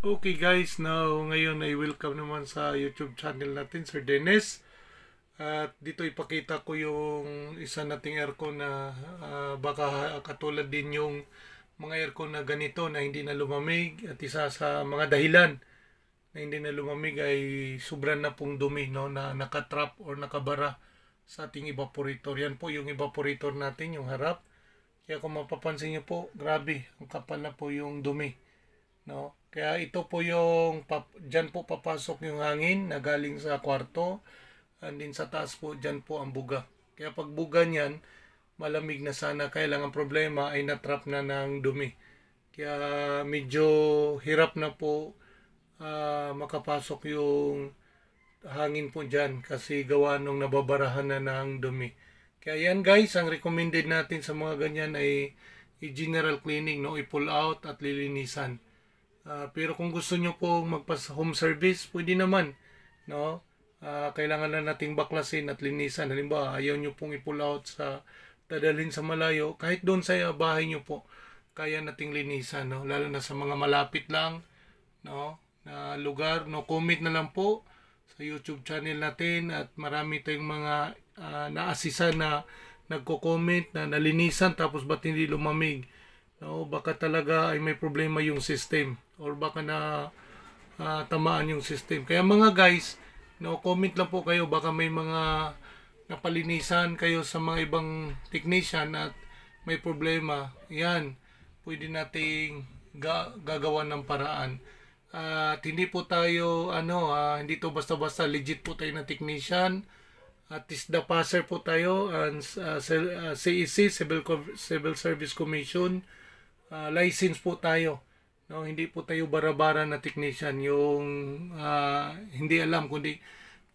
Okay guys, now ngayon ay welcome naman sa YouTube channel natin, Sir Dennis. At dito ipakita ko yung isa nating aircon na baka katulad din yung mga aircon na ganito na hindi na lumamig. At isa sa mga dahilan na hindi na lumamig ay sobrang na pong dumi, no, na nakatrap or nakabara sa ating evaporator. Yan po yung evaporator natin, yung harap. Kaya kung mapapansin nyo po, grabe, ang kapal na po yung dumi. No? Kaya ito po yung diyan po papasok yung hangin na galing sa kwarto, and din sa taas po diyan po ang buga. Kaya pag buga niyan, malamig na sana, kaya lang ang problema ay natrap na ng dumi. Kaya medyo hirap na po makapasok yung hangin po diyan kasi gawa nung nababarahan na ng dumi. Kaya yan guys, ang recommended natin sa mga ganyan ay i-general cleaning, no, i-pull out at lilinisan. Pero kung gusto nyo pong magpa-home service, pwede naman. No? Kailangan na nating baklasin at linisan. Halimbawa, ayaw nyo pong i-pull out sa dadalhin sa malayo. Kahit doon sa bahay nyo po, kaya nating linisan. No? Lalo na sa mga malapit lang, no, na lugar. No? Comment na lang po sa YouTube channel natin. At marami tayong mga naasisa na nagko-comment na nalinisan tapos ba't hindi lumamig. No, baka talaga ay may problema yung system or baka na tamaan yung system. Kaya mga guys, no, comment lang po kayo, baka may mga napalinisan kayo sa mga ibang technician at may problema. Yan, pwede nating gagawa ng paraan. At hindi po tayo hindi to basta-basta, legit po tayo na technician. At TISDA passer po tayo and CEC, Civil Service Commission. License po tayo, no, hindi po tayo barabara na technician yung hindi alam, kundi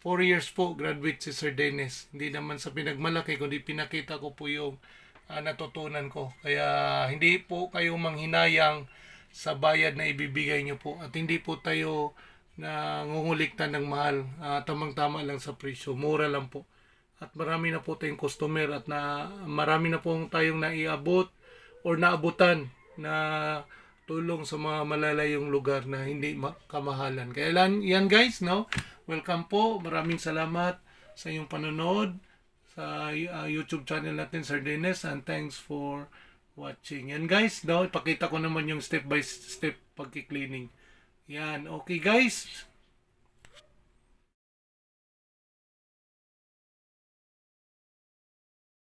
4 years po graduate si Sir Dennis. Hindi naman sa pinagmalaki kundi pinakita ko po yung natutunan ko. Kaya hindi po kayo manghinayang sa bayad na ibibigay nyo po at hindi po tayo na ngungulikta ng mahal. Tamang-tama lang sa presyo, mura lang po. At marami na po tayong customer at marami na po tayong naiabot or naabutan na tulong sa mga malalayong lugar na hindi kamahalan. Kaya yan guys, no? Welcome po. Maraming salamat sa iyong panonood sa YouTube channel natin, Sir Dennis, and thanks for watching. Yan guys, no? Ipakita ko naman yung step by step pagki-cleaning. Yan. Okay guys.